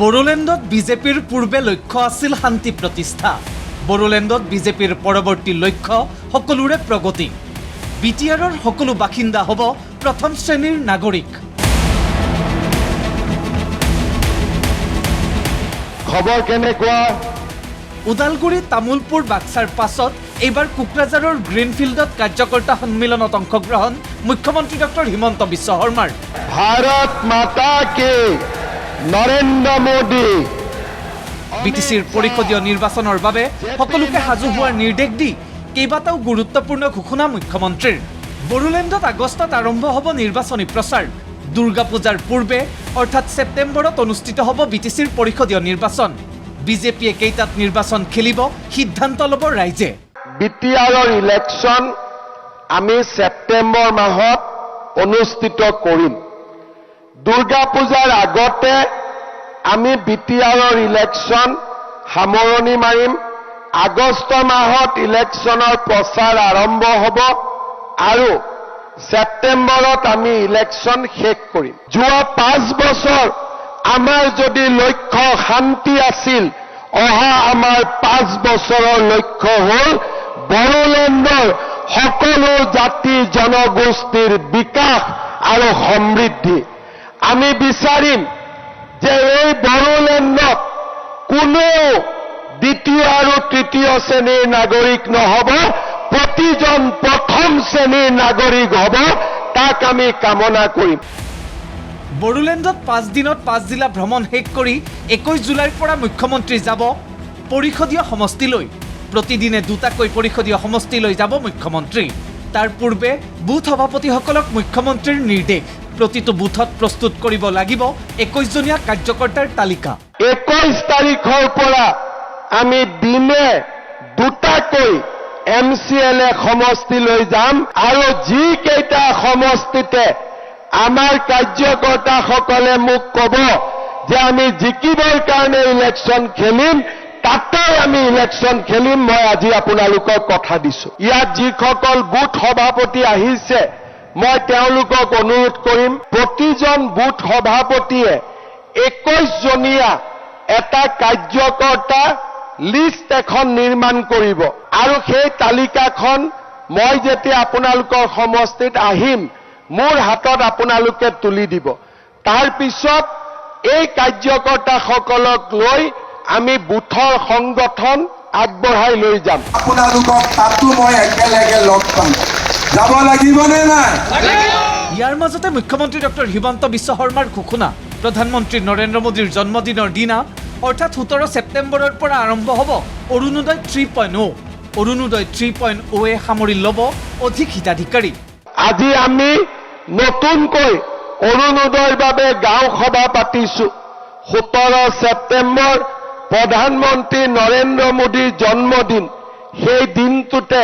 বড়োলেণ্ডত বিজেপিৰ পূৰ্বে লক্ষ্য আছিল শান্তি প্ৰতিষ্ঠা। বড়োলেণ্ডত বিজেপিৰ পৰৱৰ্তী লক্ষ্য সকলোৰে প্ৰগতি। বিটিআৰৰ সকলো বাসিন্দা হ'ব প্ৰথম শ্ৰেণীৰ নাগৰিক। খবৰ কেনেকুৱা? ওদালগুৰি, তামুলপুৰ, বাক্সাৰ পাছত এইবাৰ কোকৰাঝাৰৰ গ্ৰীণফিল্ডত কাৰ্যকৰ্তা সন্মিলনত অংশগ্ৰহণ মুখ্যমন্ত্ৰী ডক্টৰ হিমন্ত বিশ্ব শৰ্মাৰ। ভাৰত মাতা কে, নৰেন্দ্ৰ মোদী। বিটিচিৰ পৰিষদীয় নিৰ্বাচনৰ বাবে সকলোকে সাজু হোৱাৰ নিৰ্দেশ দি কেইবাটাও গুৰুত্বপূৰ্ণ ঘোষণা মুখ্যমন্ত্ৰীৰ। বড়োলেণ্ডত আগষ্টত আৰম্ভ হ'ব নিৰ্বাচনী প্ৰচাৰ। দুৰ্গা পূজাৰ পূৰ্বে অৰ্থাৎ ছেপ্টেম্বৰত অনুষ্ঠিত হ'ব বিটিচিৰ পৰিষদীয় নিৰ্বাচন। বিজেপিয়ে কেইটাত নিৰ্বাচন খেলিব সিদ্ধান্ত ল'ব ৰাইজে। বিটিআৰৰ ইলেকশ্যন আমি ছেপ্টেম্বৰ মাহত অনুষ্ঠিত কৰিম। দুৰ্গা পূজাৰ আগতে আমি বিটিআৰৰ ইলেকশ্যন সামৰণি মাৰিম। আগষ্ট মাহত ইলেকশ্যনৰ প্ৰচাৰ আৰম্ভ হ'ব আৰু ছেপ্টেম্বৰত আমি ইলেকশ্যন শেষ কৰিম। যোৱা 5 বছৰ আমাৰ যদি লক্ষ্য শান্তি আছিল, অহা আমাৰ 5 বছৰৰ লক্ষ্য হ'ল বড়োলেণ্ডৰ সকলো জাতি জনগোষ্ঠীৰ বিকাশ আৰু সমৃদ্ধি। আমি বিচাৰিম যে এই বড়োলেণ্ডত কোনো দ্বিতীয় আৰু তৃতীয় শ্ৰেণীৰ নাগৰিক নহ'ব, প্ৰতিজন প্ৰথম শ্ৰেণীৰ নাগৰিক হ'ব। তাক আমি কামনা কৰিম। বড়োলেণ্ডত 5 দিনত 5 জিলা ভ্ৰমণ শেষ কৰি 21 জুলাইৰ পৰা মুখ্যমন্ত্ৰী যাব পৰিষদীয় সমষ্টিলৈ। প্ৰতিদিনে দুটাকৈ পৰিষদীয় সমষ্টিলৈ যাব মুখ্যমন্ত্ৰী। তাৰ পূৰ্বে বুথ সভাপতিসকলক মুখ্যমন্ত্ৰীৰ নিৰ্দেশ, প্ৰতিটো বুথত প্ৰস্তুত কৰিব লাগিব 21জনীয়া কাৰ্যকৰ্তাৰ তালিকা। 21 তাৰিখৰ পৰা আমি দিনে দুটাকৈ MCLA সমষ্টিলৈ যাম আৰু যিকেইটা সমষ্টিতে আমাৰ কাৰ্যকৰ্তাসকলে মোক ক'ব যে আমি জিকিবৰ কাৰণে ইলেকশ্যন খেলিম, তাতে আমি ইলেকশ্যন খেলিম। মই আজি আপোনালোকক কথা দিছোঁ। ইয়াত যিসকল বুথ সভাপতি আহিছে, মই তেওঁলোকক অনুৰোধ কৰিম, প্ৰতিজন বুথ সভাপতিয়ে 21জনীয়া এটা কাৰ্যকৰ্তা লিষ্ট এখন নিৰ্মাণ কৰিব আৰু সেই তালিকাখন মই যেতিয়া আপোনালোকৰ সমষ্টিত আহিম, মোৰ হাতত আপোনালোকে তুলি দিব। তাৰ পিছত এই কাৰ্যকৰ্তাসকলক লৈ আমি বুথৰ সংগঠন আগবঢ়াই লৈ যাম। আপোনালোকক তাতো মই একেলগে লগ পাম। যাব লাগিবনে নাই? ইয়াৰ মাজতে মুখ্যমন্ত্ৰী ডক্টৰ হিমন্ত বিশ্ব শৰ্মাৰ ঘোষণা, প্ৰধানমন্ত্ৰী নৰেন্দ্ৰ মোদীৰ জন্মদিনৰ দিনা অৰ্থাৎ 17 ছেপ্টেম্বৰৰ পৰা আৰম্ভ হ'ব অৰুণোদয় 3.0। অৰুণোদয় 3.0 সামৰি ল'ব অধিক হিতাধিকাৰী। আজি আমি নতুনকৈ অৰুণোদয়ৰ বাবে গাঁও সভা পাতিছোঁ। 17 ছেপ্টেম্বৰ প্ৰধানমন্ত্ৰী নৰেন্দ্ৰ মোদীৰ জন্মদিন। সেই দিনটোতে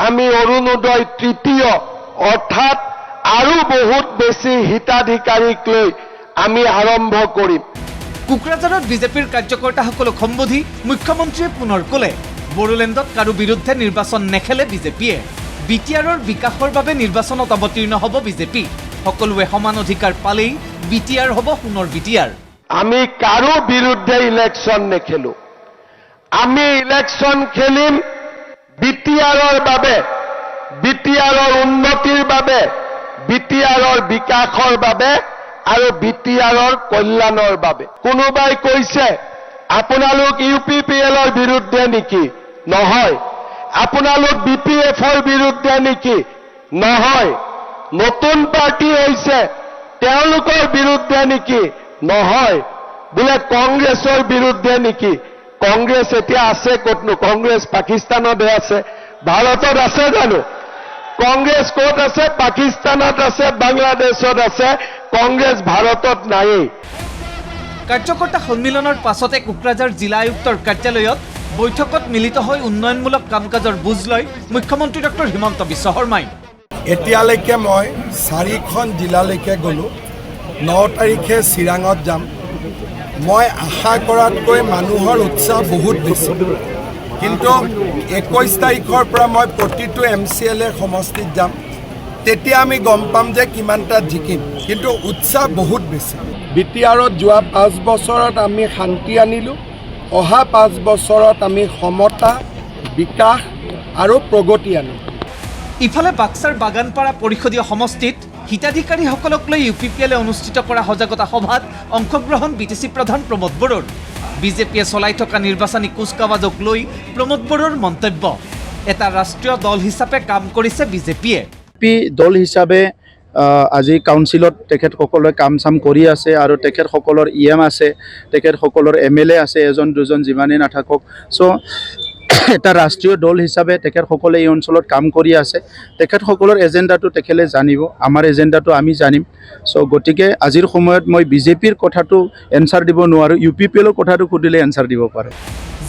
আমি অৰুণোদয় 3য় অৰ্থাৎ আৰু বহুত বেছি হিতাধিকাৰীক লৈ আমি আৰম্ভ কৰিম। কোকৰাঝাৰত বিজেপিৰ কাৰ্যকৰ্তাসকলক সম্বোধি মুখ্যমন্ত্ৰীয়ে পুনৰ ক'লে, বড়োলেণ্ডত কাৰো বিৰুদ্ধে নিৰ্বাচন নেখেলে বিজেপিয়ে। বিটিআৰৰ বিকাশৰ বাবে নিৰ্বাচনত অৱতীৰ্ণ হ'ব বিজেপি। সকলোৱে সমান অধিকাৰ পালেই বিটিআৰ হ'ব সোণৰ বিটিআৰ। আমি কাৰো বিৰুদ্ধে ইলেকশ্যন নেখেলো। আমি ইলেকশ্যন খেলিম বিটিআৰৰ বাবে, বিটিআৰৰ উন্নতিৰ বাবে, বিটিআৰৰ বিকাশৰ বাবে আৰু বিটিআৰৰ কল্যাণৰ বাবে। কোনোবাই কৈছে আপোনালোক UPPLৰ বিৰুদ্ধে নেকি? নহয়। আপোনালোক BPFৰ বিৰুদ্ধে নেকি? নহয়। নতুন পাৰ্টি হৈছে তেওঁলোকৰ বিৰুদ্ধে নেকি? নহয়। বোলে কংগ্ৰেছৰ বিৰুদ্ধে নেকি? কংগ্ৰেছ এতিয়া আছে ক'তনো? কংগ্ৰেছ পাকিস্তানতহে আছে, ভাৰতত আছে জানো? কংগ্ৰেছ ক'ত আছে? পাকিস্তানত আছে, বাংলাদেশত আছে। কংগ্ৰেছ ভাৰতত নায়েই। কাৰ্যকৰ্তা সন্মিলনৰ পাছতে কোকৰাঝাৰ জিলা আয়ুক্তৰ কাৰ্যালয়ত বৈঠকত মিলিত হৈ উন্নয়নমূলক কাম কাজৰ বুজ লয় মুখ্যমন্ত্ৰী ডক্টৰ হিমন্ত বিশ্ব শৰ্মাই। এতিয়ালৈকে মই 4খন জিলালৈকে গ'লোঁ। 9 তাৰিখে চিৰাঙত যাম। মই আশা কৰাতকৈ মানুহৰ উৎসাহ বহুত বেছি, কিন্তু 21 তাৰিখৰ পৰা মই প্ৰতিটো MCLA সমষ্টিত যাম। তেতিয়া আমি গম পাম যে কিমানটা জিকিম, কিন্তু উৎসাহ বহুত বেছি। BTRত যোৱা 5 বছৰত আমি শান্তি আনিলোঁ অহা 5 বছৰত আমি সমতা বিকাশ আৰু প্ৰগতি আনিম ইফালে বাক্সাৰ বাগানপাৰা পৰিষদীয় সমষ্টিত হিতাধিকাৰীসকলক লৈ UPPLে অনুষ্ঠিত কৰা সজাগতা সভাত অংশগ্ৰহণ BTC প্ৰধান প্ৰমোদ বড়োৰ বিজেপিয়ে চলাই থকা নিৰ্বাচনী কুচকাৱাজক লৈ প্ৰমোদ বড়োৰ মন্তব্য এটা ৰাষ্ট্ৰীয় দল হিচাপে কাম কৰিছে বিজেপিয়ে দল হিচাপে আজি কাউন্সিলত তেখেতসকলে কাম চাম কৰি আছে আৰু তেখেতসকলৰ EM আছে তেখেতসকলৰ MLA আছে এজন দুজন যিমানেই নাথাকক চ' এটা ৰাষ্ট্ৰীয় দল হিচাপে তেখেতসকলে এই অঞ্চলত কাম কৰি আছে তেখেতসকলৰ এজেণ্ডাটো তেখেতে জানিব আমাৰ এজেণ্ডাটো আমি জানিম চ' গতিকে আজিৰ সময়ত মই বিজেপিৰ কথাটো এনচাৰ দিব নোৱাৰোঁ UPPLৰ কথাটো সুধিলে এনচাৰ দিব পাৰোঁ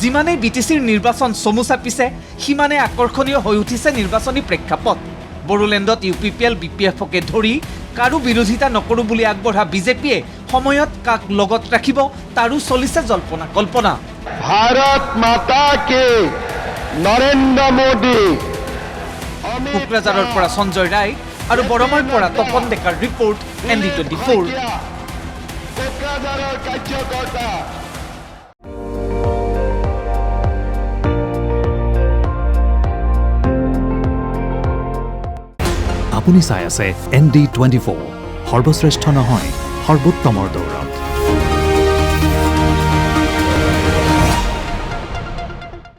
যিমানেই BTCৰ নিৰ্বাচন চমু চাপিছে সিমানে আকৰ্ষণীয় হৈ উঠিছে নিৰ্বাচনী প্ৰেক্ষাপট বড়োলেণ্ডত UPPL BPFকে ধৰি কাৰো বিৰোধিতা নকৰোঁ বুলি আগবঢ়া বিজেপিয়ে সময়ত কাক লগত ৰাখিব তাৰো চলিছে জল্পনা কল্পনা ভাৰত মাতা কে নৰেন্দ্ৰ মোদী কোকৰাঝাৰৰ পৰা সঞ্জয় ৰায় আৰু বৰমাৰ পৰা তপন ডেকাৰ ৰিপৰ্ট ND24 কোকৰাঝাৰৰ কাৰ্যকৰ্তা আপুনি চাই আছে ND24 সৰ্বশ্ৰেষ্ঠ নহয় সৰ্বোত্তমৰ দৌৰত